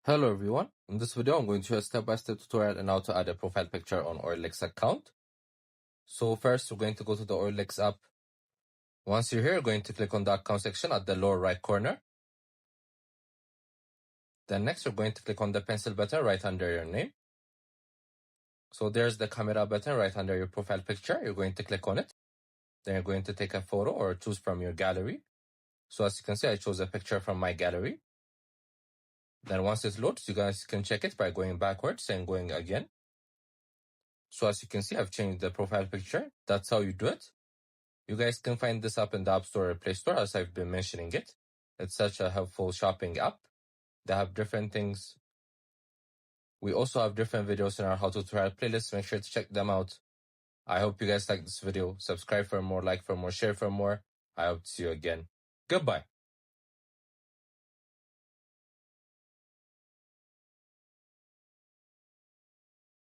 Hello everyone, in this video I'm going to show a step-by-step tutorial on how to add a profile picture on OLX account. So first we're going to go to the OLX app. Once you're here, you're going to click on the account section at the lower right corner. Then next you're going to click on the pencil button right under your name. So there's the camera button right under your profile picture. You're going to click on it. Then you're going to take a photo or choose from your gallery. So as you can see, I chose a picture from my gallery. Then once it loads, you guys can check it by going backwards and going again. So as you can see, I've changed the profile picture. That's how you do it. You guys can find this app in the App Store or Play Store as I've been mentioning it. It's such a helpful shopping app. They have different things. We also have different videos in our how to tutorial playlist. Make sure to check them out. I hope you guys like this video. Subscribe for more, like for more, share for more. I hope to see you again. Goodbye.